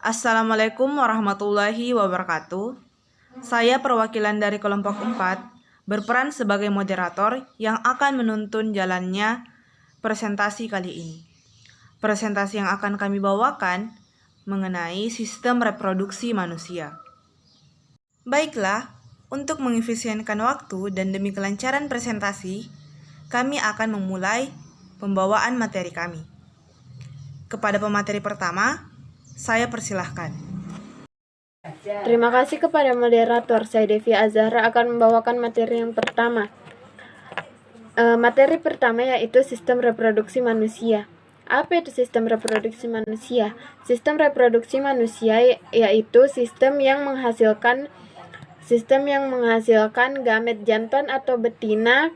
Assalamualaikum warahmatullahi wabarakatuh. Saya perwakilan dari kelompok 4 berperan sebagai moderator yang akan menuntun jalannya presentasi kali ini. Presentasi yang akan kami bawakan mengenai sistem reproduksi manusia. Baiklah, untuk mengefisienkan waktu dan demi kelancaran presentasi, kami akan memulai pembawaan materi kami. Kepada pemateri pertama, saya persilahkan. Terima kasih kepada moderator. Saya Devi Azhara akan membawakan materi yang pertama. Materi pertama yaitu sistem reproduksi manusia. Apa itu sistem reproduksi manusia? Sistem reproduksi manusia yaitu sistem yang menghasilkan gamet jantan atau betina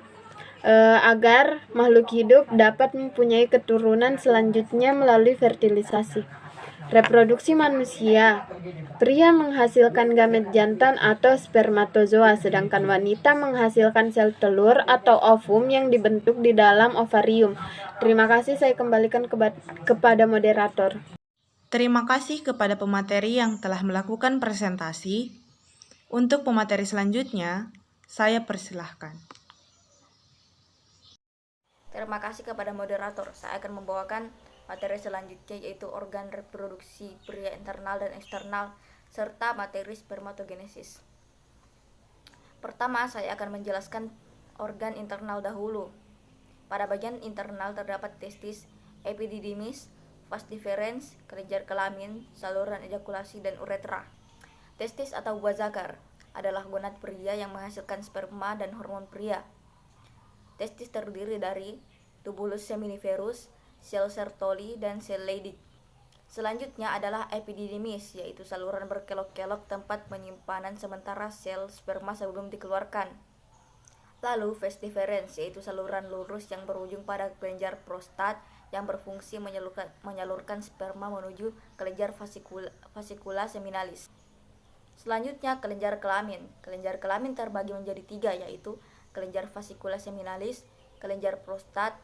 agar makhluk hidup dapat mempunyai keturunan selanjutnya melalui fertilisasi. Reproduksi manusia. Pria menghasilkan gamet jantan atau spermatozoa, sedangkan wanita menghasilkan sel telur atau ovum yang dibentuk di dalam ovarium. Terima kasih, saya kembalikan kepada moderator. Terima kasih kepada pemateri yang telah melakukan presentasi. Untuk pemateri selanjutnya, saya persilahkan. Terima kasih kepada moderator. Saya akan membawakan materi selanjutnya yaitu organ reproduksi pria internal dan eksternal serta materi spermatogenesis. Pertama, saya akan menjelaskan organ internal dahulu. Pada bagian internal terdapat testis, epididymis, vas deferens, kelenjar kelamin, saluran ejakulasi, dan uretra. Testis atau buah zakar adalah gonad pria yang menghasilkan sperma dan hormon pria. Testis terdiri dari tubulus seminiferus, sel Sertoli, dan sel Leydig. Selanjutnya adalah epididymis, yaitu saluran berkelok-kelok tempat penyimpanan sementara sel sperma sebelum dikeluarkan. Lalu vas deferens, yaitu saluran lurus yang berujung pada kelenjar prostat yang berfungsi menyalurkan sperma menuju kelenjar vasikula seminalis. Selanjutnya kelenjar kelamin. Kelenjar kelamin terbagi menjadi 3, yaitu kelenjar vasikula seminalis, kelenjar prostat,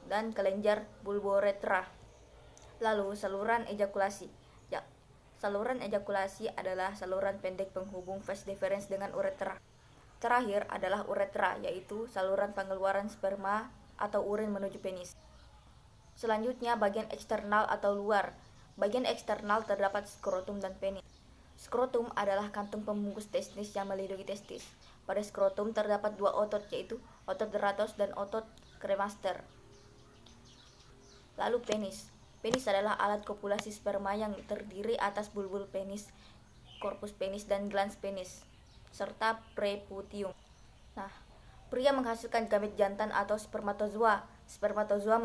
dan kelenjar bulboretra. Lalu saluran ejakulasi. Saluran ejakulasi adalah saluran pendek penghubung vas deferens dengan uretra. Terakhir adalah uretra, yaitu saluran pengeluaran sperma atau urin menuju penis. Selanjutnya bagian eksternal atau luar. Bagian eksternal terdapat skrotum dan penis. Skrotum adalah kantung pembungkus testis yang melindungi testis. Pada skrotum terdapat 2 otot, yaitu otot deratos dan otot kremaster. Lalu penis. Penis adalah alat kopulasi sperma yang terdiri atas bulbul penis, korpus penis, dan glans penis, serta preputium. Nah, pria menghasilkan gamet jantan atau spermatozoa. Spermatozoa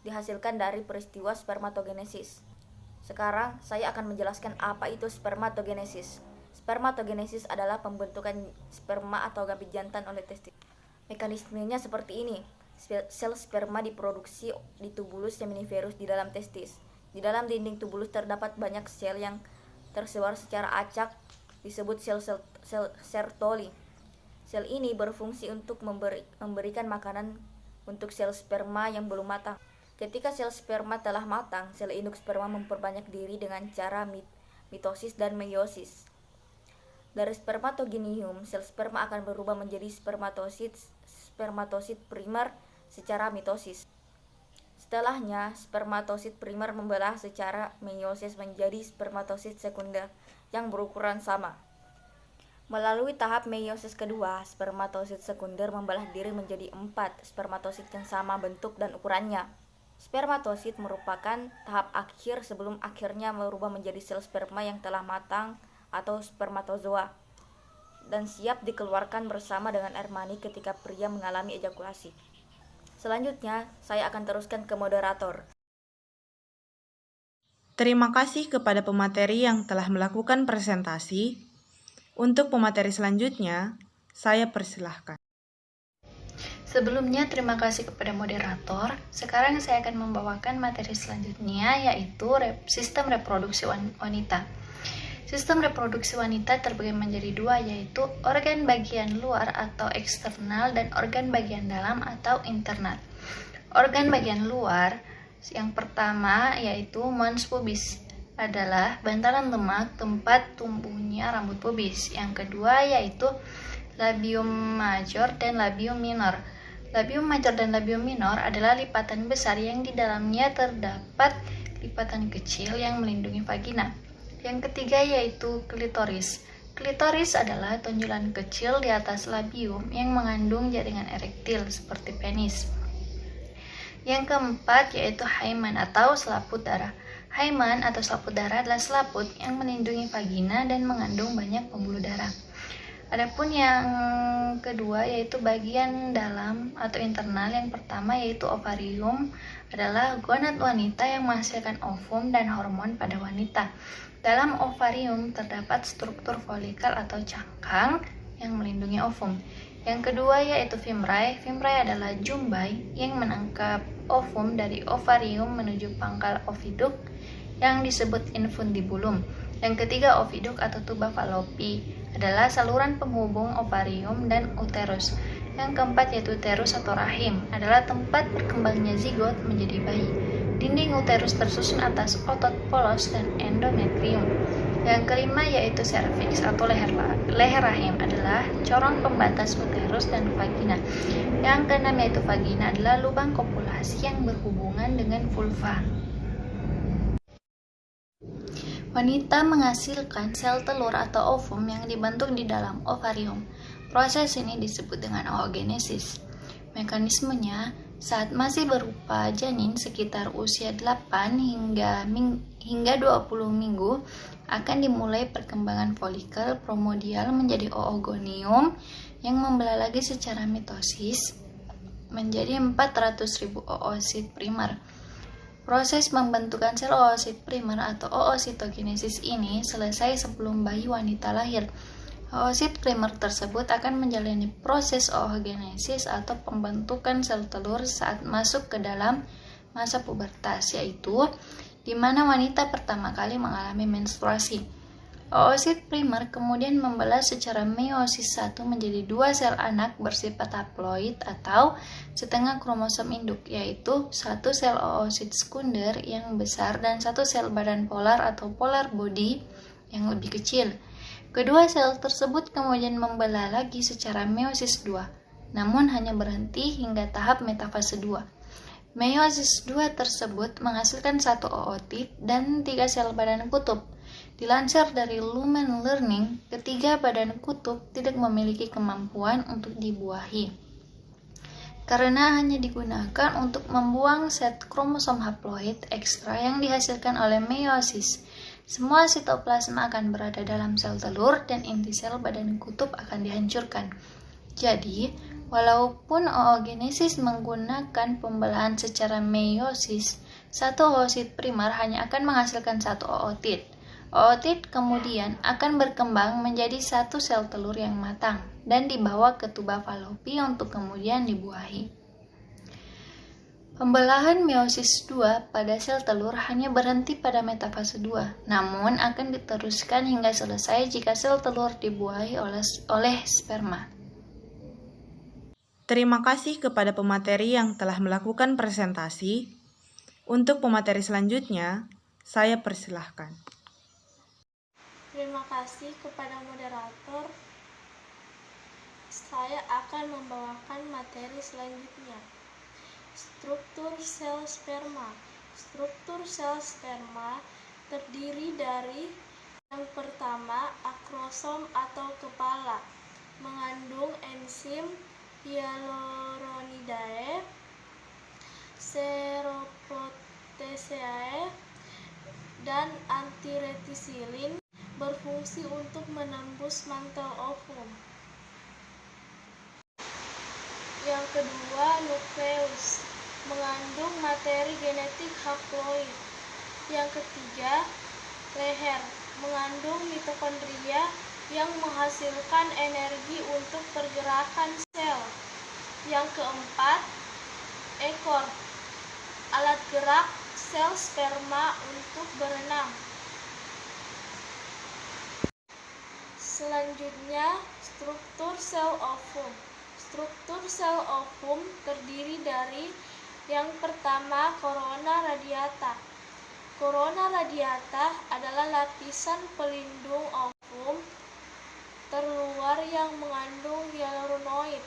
dihasilkan dari peristiwa spermatogenesis. Sekarang saya akan menjelaskan apa itu spermatogenesis. Spermatogenesis adalah pembentukan sperma atau gamet jantan oleh testis. Mekanismenya seperti ini. Sel sperma diproduksi di tubulus seminiferus di dalam testis. Di dalam dinding tubulus terdapat banyak sel yang tersebar secara acak, disebut sel Sertoli. Sel ini berfungsi untuk memberikan makanan untuk sel sperma yang belum matang. Ketika sel sperma telah matang, sel induk sperma memperbanyak diri dengan cara mitosis dan meiosis. Dari spermatogonium, sel sperma akan berubah menjadi spermatosit primer secara mitosis. Setelahnya, spermatosit primer membelah secara meiosis menjadi spermatosit sekunder yang berukuran sama. Melalui tahap meiosis kedua, spermatosit sekunder membelah diri menjadi 4 spermatosit yang sama bentuk dan ukurannya. Spermatosit merupakan tahap akhir sebelum akhirnya berubah menjadi sel sperma yang telah matang atau spermatozoa dan siap dikeluarkan bersama dengan air mani ketika pria mengalami ejakulasi. Selanjutnya, saya akan teruskan ke moderator. Terima kasih kepada pemateri yang telah melakukan presentasi. Untuk pemateri selanjutnya, saya persilahkan. Sebelumnya, terima kasih kepada moderator. Sekarang saya akan membawakan materi selanjutnya, yaitu sistem reproduksi wanita. Sistem reproduksi wanita terbagi menjadi 2, yaitu organ bagian luar atau eksternal dan organ bagian dalam atau internal. Organ bagian luar yang pertama yaitu mons pubis. adalah bantalan lemak tempat tumbuhnya rambut pubis. Yang kedua yaitu labium major dan labium minor. Labium major dan labium minor adalah lipatan besar yang di dalamnya terdapat lipatan kecil yang melindungi vagina. Yang ketiga yaitu klitoris. Klitoris adalah tonjolan kecil di atas labium yang mengandung jaringan erektil seperti penis. Yang keempat yaitu hymen atau selaput darah. Hymen atau selaput darah adalah selaput yang melindungi vagina dan mengandung banyak pembuluh darah. Adapun yang kedua yaitu bagian dalam atau internal. Yang pertama yaitu ovarium, adalah gonad wanita yang menghasilkan ovum dan hormon pada wanita. Dalam ovarium terdapat struktur folikel atau cangkang yang melindungi ovum. Yang kedua yaitu fimrae. Fimrae adalah jumbai yang menangkap ovum dari ovarium menuju pangkal oviduk yang disebut infundibulum. Yang ketiga oviduk atau tuba fallopi adalah saluran penghubung ovarium dan uterus. Yang keempat yaitu uterus atau rahim, adalah tempat berkembangnya zigot menjadi bayi. Dinding uterus tersusun atas otot polos dan endometrium. Yang kelima yaitu serviks atau leher rahim, adalah corong pembatas uterus dan vagina. Yang keenam yaitu vagina, adalah lubang kopulasi yang berhubungan dengan vulva. Wanita menghasilkan sel telur atau ovum yang dibentuk di dalam ovarium. Proses ini disebut dengan oogenesis. Mekanismenya, saat masih berupa janin sekitar usia 8 hingga 20 minggu akan dimulai perkembangan folikel primordial menjadi oogonium yang membelah lagi secara mitosis menjadi 400.000 oosit primer. Proses pembentukan sel oosit primer atau oositogenesis ini selesai sebelum bayi wanita lahir. Oosit primer tersebut akan menjalani proses oogenesis atau pembentukan sel telur saat masuk ke dalam masa pubertas, yaitu di mana wanita pertama kali mengalami menstruasi. Oosit primer kemudian membelah secara meiosis 1 menjadi 2 sel anak bersifat haploid atau setengah kromosom induk, yaitu 1 sel oosit sekunder yang besar dan 1 sel badan polar atau polar body yang lebih kecil. Kedua sel tersebut kemudian membelah lagi secara meiosis 2, namun hanya berhenti hingga tahap metafase 2. Meiosis 2 tersebut menghasilkan 1 ootit dan 3 sel badan kutub. Dilansir dari Lumen Learning, ketiga badan kutub tidak memiliki kemampuan untuk dibuahi, karena hanya digunakan untuk membuang set kromosom haploid ekstra yang dihasilkan oleh meiosis. Semua sitoplasma akan berada dalam sel telur dan inti sel badan kutub akan dihancurkan. Jadi, walaupun oogenesis menggunakan pembelahan secara meiosis, 1 oosit primer hanya akan menghasilkan 1 ootit. Ootit kemudian akan berkembang menjadi 1 sel telur yang matang dan dibawa ke tuba fallopi untuk kemudian dibuahi. Pembelahan meiosis 2 pada sel telur hanya berhenti pada metafase 2, namun akan diteruskan hingga selesai jika sel telur dibuahi oleh sperma. Terima kasih kepada pemateri yang telah melakukan presentasi. Untuk pemateri selanjutnya, saya persilahkan. Terima kasih kepada moderator. Saya akan membawakan materi selanjutnya. Struktur sel sperma. Struktur sel sperma terdiri dari yang pertama, akrosom atau kepala, mengandung enzim hyaluronidae, seroproteaceae, dan antiretisilin, berfungsi untuk menembus mantel ovum. Yang kedua, nukleus, mengandung materi genetik haploid. Yang ketiga, leher, mengandung mitokondria yang menghasilkan energi untuk pergerakan sel. Yang keempat, ekor, alat gerak sel sperma untuk berenang. Selanjutnya, struktur sel ovum. Struktur sel ovum terdiri dari yang pertama, corona radiata. Corona radiata adalah lapisan pelindung ovum terluar yang mengandung hyaluronoid.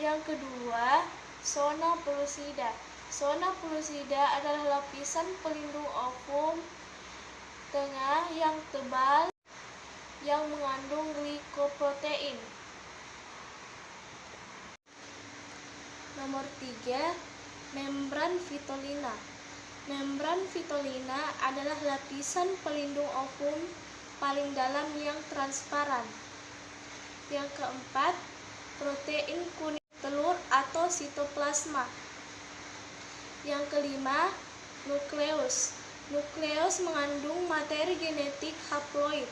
Yang kedua, zona pellucida. Zona pellucida adalah lapisan pelindung ovum tengah yang tebal yang mengandung glikoprotein. Nomor 3, membran vitolina. Membran vitolina adalah lapisan pelindung ovum paling dalam yang transparan. Yang keempat, protein kuning telur atau sitoplasma. Yang kelima, nukleus. Nukleus mengandung materi genetik haploid.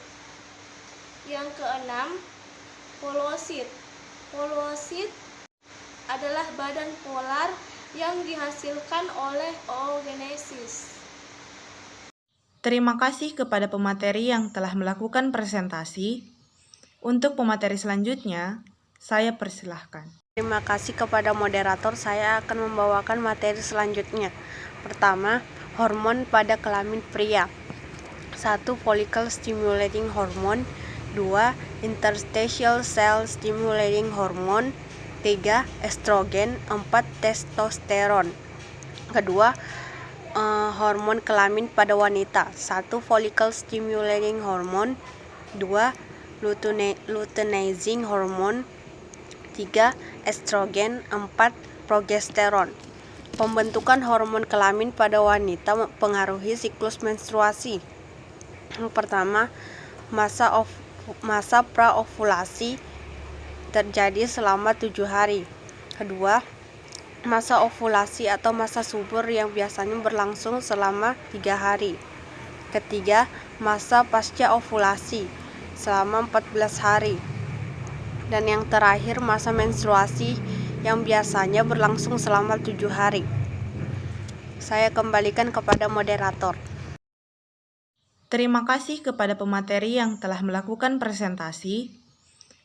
Yang keenam, polosit. Polosit adalah badan polar yang dihasilkan oleh oogenesis. Terima kasih kepada pemateri yang telah melakukan presentasi. Untuk pemateri selanjutnya, saya persilahkan. Terima kasih kepada moderator, saya akan membawakan materi selanjutnya. Pertama, hormon pada kelamin pria. 1. Follicle stimulating hormone. 2. Interstitial cell stimulating hormone. 3. Estrogen. 4. Testosteron. Kedua, hormon kelamin pada wanita. 1. Follicle stimulating hormone. 2. Luteinizing hormone. 3. Estrogen. 4. Progesteron. Pembentukan hormon kelamin pada wanita mempengaruhi siklus menstruasi. Yang pertama, masa praovulasi terjadi selama 7 hari. Kedua, masa ovulasi atau masa subur yang biasanya berlangsung selama 3 hari. Ketiga, masa pasca ovulasi selama 14 hari. Dan yang terakhir, masa menstruasi yang biasanya berlangsung selama 7 hari. Saya kembalikan kepada moderator. Terima kasih kepada pemateri yang telah melakukan presentasi.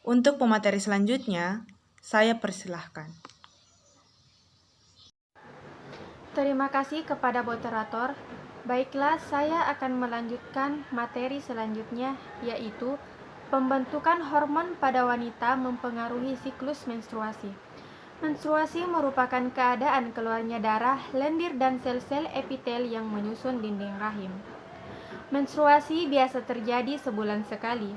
Untuk pemateri selanjutnya, saya persilahkan. Terima kasih kepada moderator. Baiklah, saya akan melanjutkan materi selanjutnya, yaitu pembentukan hormon pada wanita mempengaruhi siklus menstruasi. Menstruasi merupakan keadaan keluarnya darah, lendir, dan sel-sel epitel yang menyusun dinding rahim. Menstruasi biasa terjadi sebulan sekali.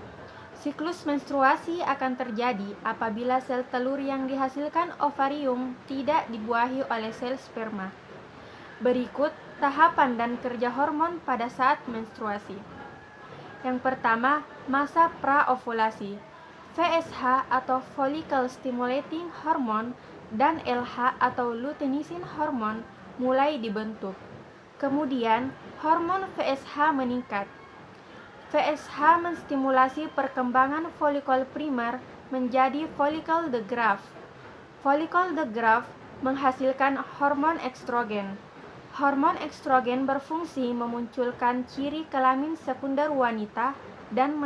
Siklus menstruasi akan terjadi apabila sel telur yang dihasilkan ovarium tidak dibuahi oleh sel sperma. Berikut tahapan dan kerja hormon pada saat menstruasi. Yang pertama, masa praovulasi. FSH atau follicle stimulating hormone dan LH atau luteinizing hormone mulai dibentuk. Kemudian, hormon FSH meningkat. FSH menstimulasi perkembangan folikel primer menjadi folikel de Graaff. Folikel de Graaff menghasilkan hormon estrogen. Hormon estrogen berfungsi memunculkan ciri kelamin sekunder wanita dan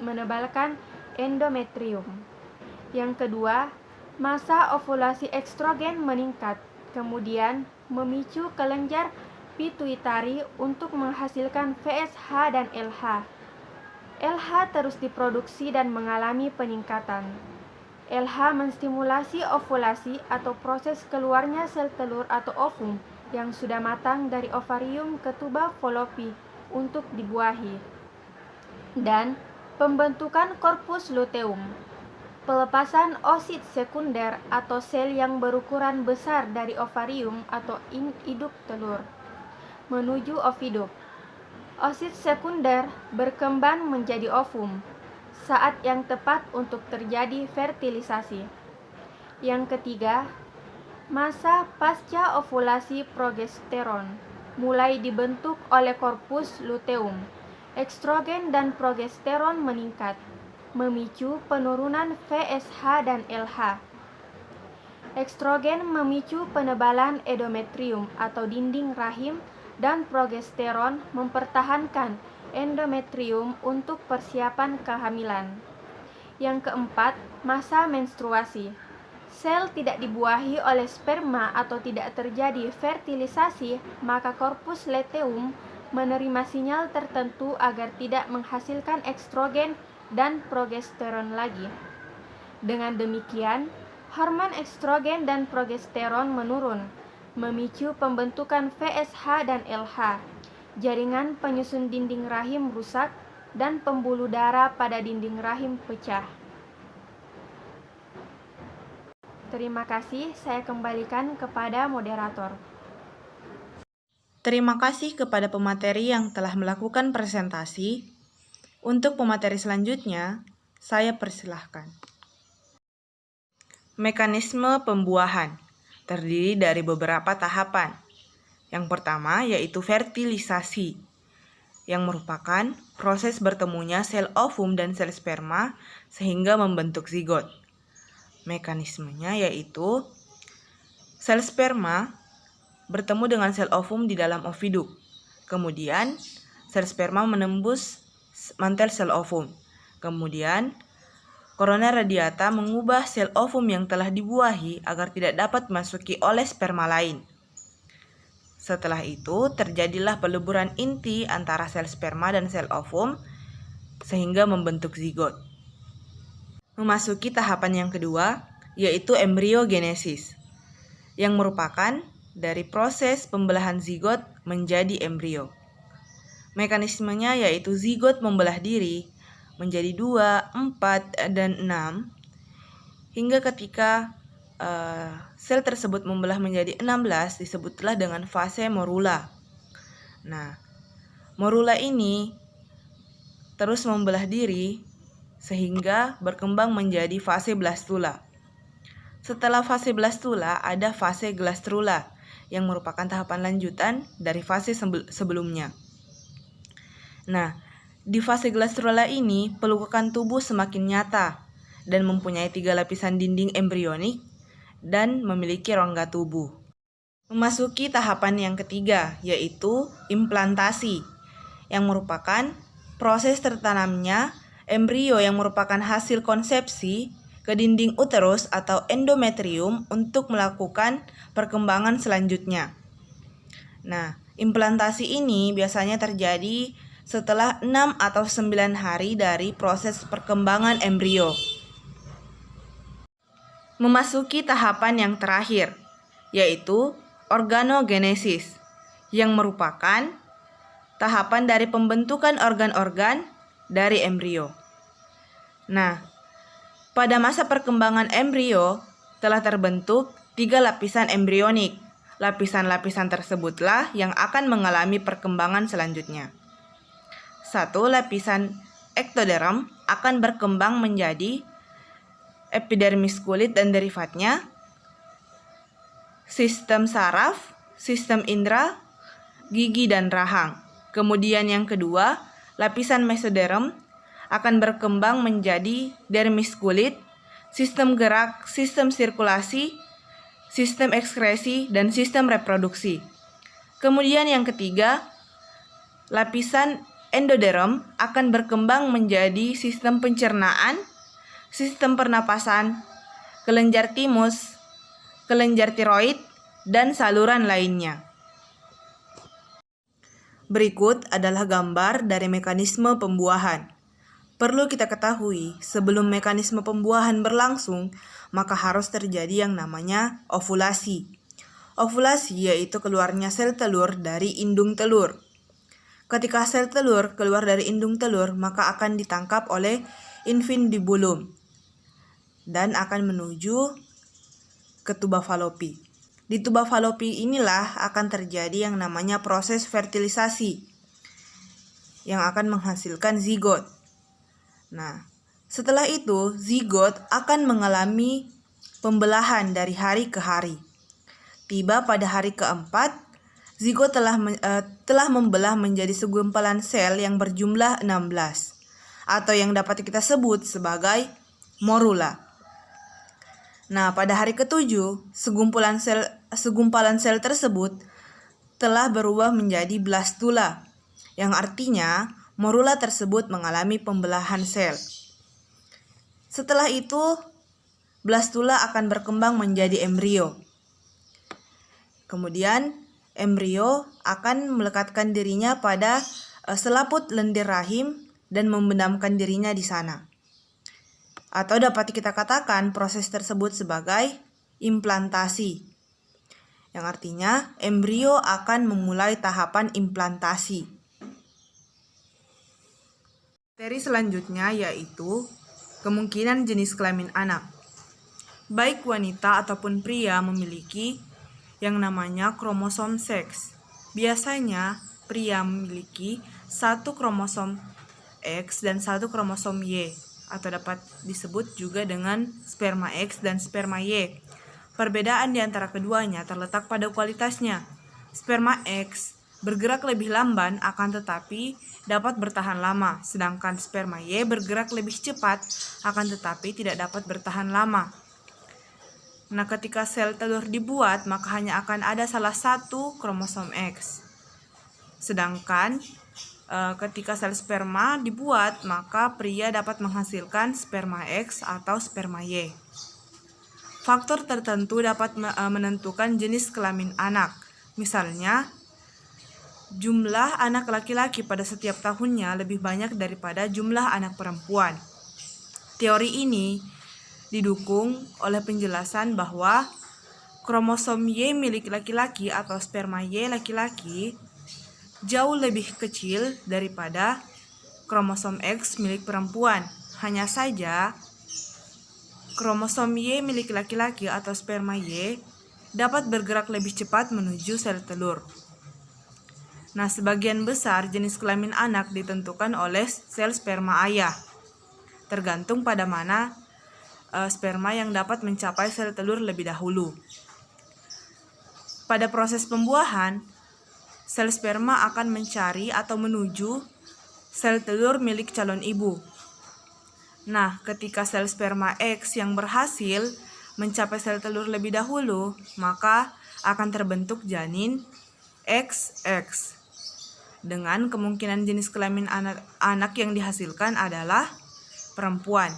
menebalkan endometrium. Yang kedua, masa ovulasi estrogen meningkat, kemudian memicu kelenjar pituitari untuk menghasilkan FSH dan LH. LH terus diproduksi dan mengalami peningkatan. LH menstimulasi ovulasi atau proses keluarnya sel telur atau ovum yang sudah matang dari ovarium ke tuba fallopi untuk dibuahi. Dan pembentukan korpus luteum. Pelepasan oosit sekunder atau sel yang berukuran besar dari ovarium atau induk telur menuju oviduk. Oosit sekunder berkembang menjadi ovum, saat yang tepat untuk terjadi fertilisasi. Yang ketiga, masa pasca ovulasi progesteron mulai dibentuk oleh korpus luteum. Estrogen dan progesteron meningkat, memicu penurunan FSH dan LH. Estrogen memicu penebalan endometrium atau dinding rahim, dan progesteron mempertahankan endometrium untuk persiapan kehamilan. Yang keempat, masa menstruasi. sel tidak dibuahi oleh sperma atau tidak terjadi fertilisasi, maka korpus luteum menerima sinyal tertentu agar tidak menghasilkan estrogen dan progesteron lagi. Dengan demikian, hormon estrogen dan progesteron menurun, memicu pembentukan VSH dan LH. Jaringan penyusun dinding rahim rusak dan pembuluh darah pada dinding rahim pecah. Terima kasih, saya kembalikan kepada moderator. Terima kasih kepada pemateri yang telah melakukan presentasi. Untuk pemateri selanjutnya, saya persilahkan. Mekanisme pembuahan terdiri dari beberapa tahapan. Yang pertama yaitu fertilisasi, yang merupakan proses bertemunya sel ovum dan sel sperma sehingga membentuk zigot. Mekanismenya yaitu sel sperma bertemu dengan sel ovum di dalam oviduk. Kemudian sel sperma menembus mantel sel ovum. Kemudian corona radiata mengubah sel ovum yang telah dibuahi agar tidak dapat dimasuki oleh sperma lain. Setelah itu terjadilah peleburan inti antara sel sperma dan sel ovum sehingga membentuk zigot. Memasuki tahapan yang kedua, yaitu embriogenesis, yang merupakan dari proses pembelahan zigot menjadi embrio. Mekanismenya yaitu zigot membelah diri menjadi 2, 4, dan 6, hingga ketika sel tersebut membelah menjadi 16 disebutlah dengan fase morula. Nah, morula ini terus membelah diri sehingga berkembang menjadi fase blastula. Setelah fase blastula ada fase glastrula yang merupakan tahapan lanjutan dari fase sebelumnya. Nah, di fase glastrula ini pelukan tubuh semakin nyata dan mempunyai 3 lapisan dinding embrionik dan memiliki rongga tubuh. Memasuki tahapan yang ketiga yaitu implantasi, yang merupakan proses tertanamnya embrio yang merupakan hasil konsepsi ke dinding uterus atau endometrium untuk melakukan perkembangan selanjutnya. Nah, implantasi ini biasanya terjadi setelah 6 atau 9 hari dari proses perkembangan embrio. Memasuki tahapan yang terakhir, yaitu organogenesis, yang merupakan tahapan dari pembentukan organ-organ dari embrio. Nah, pada masa perkembangan embrio telah terbentuk 3 lapisan embrionik. Lapisan-lapisan tersebutlah yang akan mengalami perkembangan selanjutnya. 1. Lapisan ektoderm akan berkembang menjadi epidermis kulit dan derivatnya, sistem saraf, sistem indera, gigi dan rahang. Kemudian yang kedua, lapisan mesoderm akan berkembang menjadi dermis kulit, sistem gerak, sistem sirkulasi, sistem ekskresi, dan sistem reproduksi. Kemudian yang ketiga, lapisan endoderm akan berkembang menjadi sistem pencernaan, sistem pernapasan, kelenjar timus, kelenjar tiroid, dan saluran lainnya. Berikut adalah gambar dari mekanisme pembuahan. Perlu kita ketahui, sebelum mekanisme pembuahan berlangsung, maka harus terjadi yang namanya ovulasi. Ovulasi yaitu keluarnya sel telur dari indung telur. Ketika sel telur keluar dari indung telur, maka akan ditangkap oleh infundibulum dan akan menuju ke tuba falopi. Di tuba falopi inilah akan terjadi yang namanya proses fertilisasi yang akan menghasilkan zigot. Nah, setelah itu zigot akan mengalami pembelahan dari hari ke hari. Tiba pada hari keempat, zigot telah membelah menjadi segumpalan sel yang berjumlah 16 atau yang dapat kita sebut sebagai morula. Nah, pada hari ketujuh, segumpalan sel tersebut telah berubah menjadi blastula, yang artinya morula tersebut mengalami pembelahan sel. Setelah itu, blastula akan berkembang menjadi embrio. Kemudian embrio akan melekatkan dirinya pada selaput lendir rahim dan membenamkan dirinya di sana. Atau dapat kita katakan proses tersebut sebagai implantasi, yang artinya embrio akan memulai tahapan implantasi. Materi selanjutnya yaitu kemungkinan jenis kelamin anak. Baik wanita ataupun pria memiliki yang namanya kromosom seks. Biasanya pria memiliki satu kromosom X dan satu kromosom Y, atau dapat disebut juga dengan sperma X dan sperma Y. Perbedaan di antara keduanya terletak pada kualitasnya. Sperma X bergerak lebih lamban akan tetapi dapat bertahan lama, sedangkan sperma Y bergerak lebih cepat akan tetapi tidak dapat bertahan lama. Nah, ketika sel telur dibuat, maka hanya akan ada salah satu kromosom X. Sedangkan ketika sel sperma dibuat, maka pria dapat menghasilkan sperma X atau sperma Y. Faktor tertentu dapat menentukan jenis kelamin anak. Misalnya, jumlah anak laki-laki pada setiap tahunnya lebih banyak daripada jumlah anak perempuan. Teori ini didukung oleh penjelasan bahwa kromosom Y milik laki-laki atau sperma Y laki-laki jauh lebih kecil daripada kromosom X milik perempuan. Hanya saja, kromosom Y milik laki-laki atau sperma Y dapat bergerak lebih cepat menuju sel telur. Nah, sebagian besar jenis kelamin anak ditentukan oleh sel sperma ayah, tergantung pada mana sperma yang dapat mencapai sel telur lebih dahulu. Pada proses pembuahan, sel sperma akan mencari atau menuju sel telur milik calon ibu. Nah, ketika sel sperma X yang berhasil mencapai sel telur lebih dahulu, maka akan terbentuk janin XX. Dengan kemungkinan jenis kelamin anak yang dihasilkan adalah perempuan.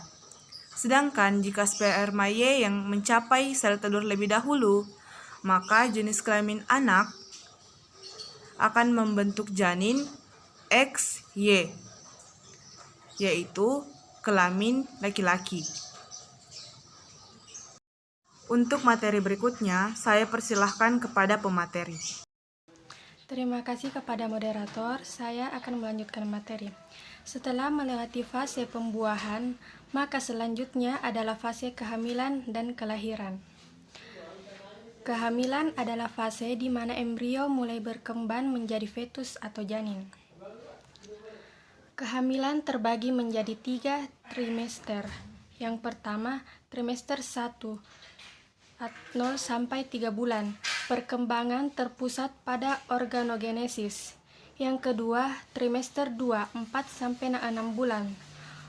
Sedangkan jika sperma Y yang mencapai sel telur lebih dahulu, maka jenis kelamin anak akan membentuk janin XY, yaitu kelamin laki-laki. Untuk materi berikutnya, saya persilahkan kepada pemateri. Terima kasih kepada moderator, saya akan melanjutkan materi. Setelah melewati fase pembuahan, maka selanjutnya adalah fase kehamilan dan kelahiran. Kehamilan adalah fase di mana embrio mulai berkembang menjadi fetus atau janin. Kehamilan terbagi menjadi 3 trimester. Yang pertama, trimester 1, 0 sampai 3 bulan. Perkembangan terpusat pada organogenesis. Yang kedua, trimester 2, 4 sampai 6 bulan.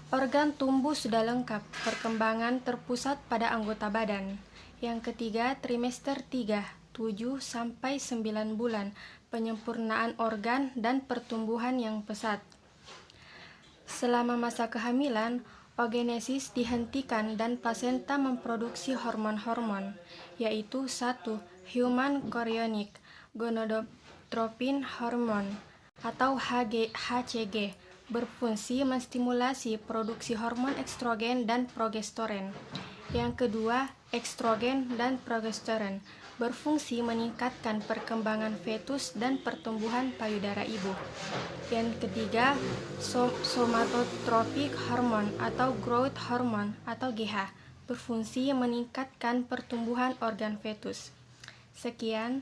Organ tumbuh sudah lengkap, perkembangan terpusat pada anggota badan. Yang ketiga, trimester 3, 7 sampai 9 bulan, penyempurnaan organ dan pertumbuhan yang pesat. Selama masa kehamilan, oogenesis dihentikan dan plasenta memproduksi hormon-hormon, yaitu 1. Human chorionic gonadotropin hormone atau HCG, berfungsi menstimulasi produksi hormon estrogen dan progesteron. Yang kedua, estrogen dan progesteron, berfungsi meningkatkan perkembangan fetus dan pertumbuhan payudara ibu. Yang ketiga, somatotropic hormone atau growth hormone atau GH, berfungsi meningkatkan pertumbuhan organ fetus. Sekian.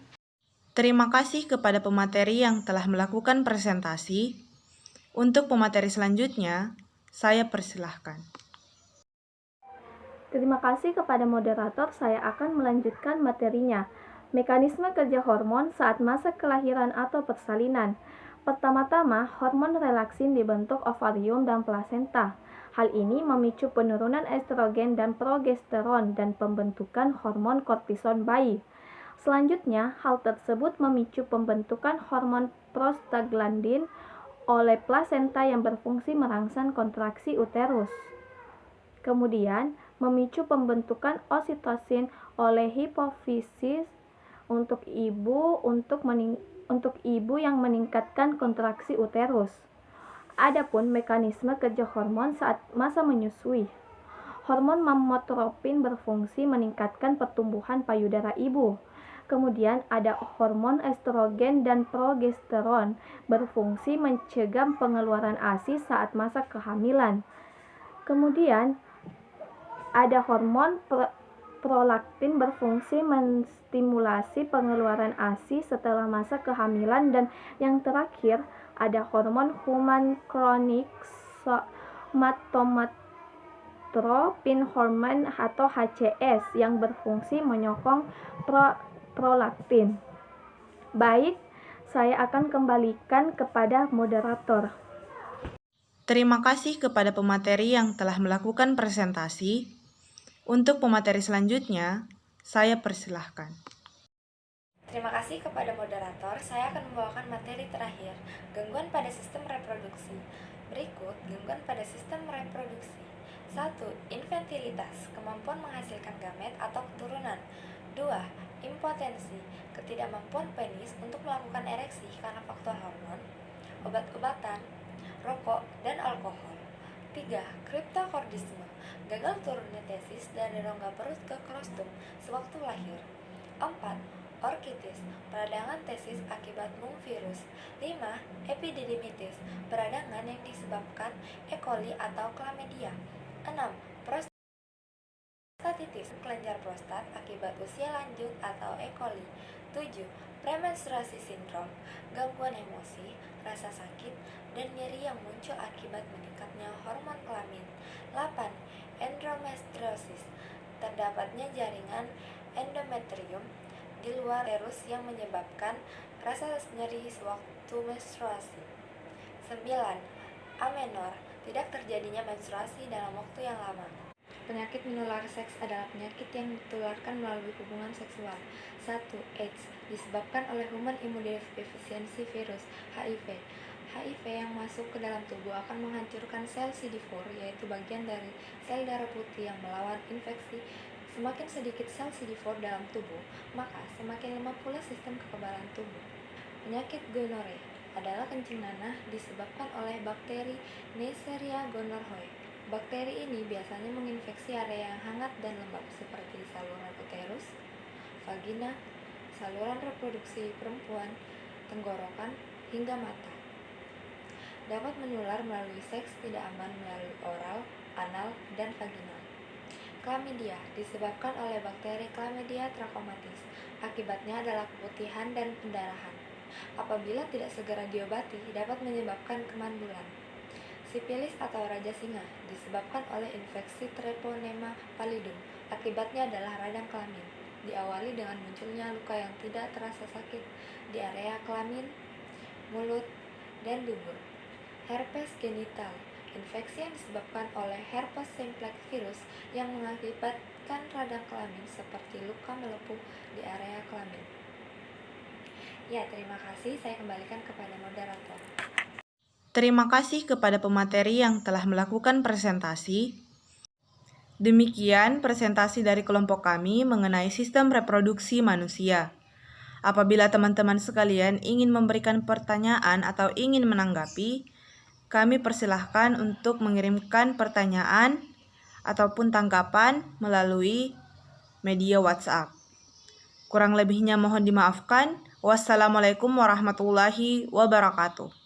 Terima kasih kepada pemateri yang telah melakukan presentasi. Untuk pemateri selanjutnya, saya persilahkan. Terima kasih kepada moderator, saya akan melanjutkan materinya. Mekanisme kerja hormon saat masa kelahiran atau persalinan. Pertama-tama, hormon relaksin dibentuk ovarium dan plasenta. Hal ini memicu penurunan estrogen dan progesteron dan pembentukan hormon kortison bayi. Selanjutnya, hal tersebut memicu pembentukan hormon prostaglandin oleh plasenta yang berfungsi merangsang kontraksi uterus. Kemudian, memicu pembentukan oksitosin oleh hipofisis untuk ibu yang meningkatkan kontraksi uterus. Adapun mekanisme kerja hormon saat masa menyusui. Hormon mamotropin berfungsi meningkatkan pertumbuhan payudara ibu. Kemudian ada hormon estrogen dan progesteron berfungsi mencegah pengeluaran ASI saat masa kehamilan. Kemudian ada hormon prolaktin berfungsi menstimulasi pengeluaran ASI setelah masa kehamilan, dan yang terakhir ada hormon human chorionic somatotropin hormone atau HCS yang berfungsi menyokong prolaktin. Baik, saya akan kembalikan kepada moderator. Terima kasih kepada pemateri yang telah melakukan presentasi. Untuk pemateri selanjutnya, saya persilahkan. Terima kasih kepada moderator. Saya akan membawakan materi terakhir, gangguan pada sistem reproduksi. Berikut gangguan pada sistem reproduksi. 1. Infantilitas, kemampuan menghasilkan gamet atau keturunan. 2. Impotensi, ketidakmampuan penis untuk melakukan ereksi karena faktor hormon, obat-obatan, rokok, dan alkohol. 3. Kriptokordisme, gagal turunnya tesis dari rongga perut ke kolostrum sewaktu lahir. 4. Orkitis, peradangan tesis akibat mung virus. 5. Epididimitis, peradangan yang disebabkan E. coli atau chlamydia. 6. Prostatitis, kelenjar prostat akibat usia lanjut atau E. coli. 7. Premenstruasi sindrom, gangguan emosi, rasa sakit, dan nyeri yang muncul akibat meningkatnya hormon kelamin. 8. Endometriosis, terdapatnya jaringan endometrium di luar uterus yang menyebabkan rasa nyeri sewaktu menstruasi. 9. Amenor, tidak terjadinya menstruasi dalam waktu yang lama. Penyakit menular seks adalah penyakit yang ditularkan melalui hubungan seksual. 1. AIDS, disebabkan oleh Human Immunodeficiency Virus (HIV). HIV yang masuk ke dalam tubuh akan menghancurkan sel CD4, yaitu bagian dari sel darah putih yang melawan infeksi. Semakin sedikit sel CD4 dalam tubuh, maka semakin lemah pula sistem kekebalan tubuh. Penyakit gonore adalah kencing nanah disebabkan oleh bakteri Neisseria gonorrhoeae. Bakteri ini biasanya menginfeksi area yang hangat dan lembab seperti saluran uterus, vagina, saluran reproduksi perempuan, tenggorokan, hingga mata. Dapat menular melalui seks tidak aman melalui oral, anal, dan vaginal. Chlamydia disebabkan oleh bakteri Chlamydia trachomatis. Akibatnya adalah keputihan dan pendarahan. Apabila tidak segera diobati, dapat menyebabkan kemandulan. Sipilis atau raja singa disebabkan oleh infeksi Treponema pallidum. Akibatnya adalah radang kelamin. Diawali dengan munculnya luka yang tidak terasa sakit di area kelamin, mulut, dan dubur. Herpes genital, infeksi yang disebabkan oleh herpes simplex virus yang mengakibatkan radang kelamin seperti luka melepuh di area kelamin. Ya, terima kasih. Saya kembalikan kepada moderator. Terima kasih kepada pemateri yang telah melakukan presentasi. Demikian presentasi dari kelompok kami mengenai sistem reproduksi manusia. Apabila teman-teman sekalian ingin memberikan pertanyaan atau ingin menanggapi, kami persilahkan untuk mengirimkan pertanyaan ataupun tanggapan melalui media WhatsApp. Kurang lebihnya mohon dimaafkan. Wassalamualaikum warahmatullahi wabarakatuh.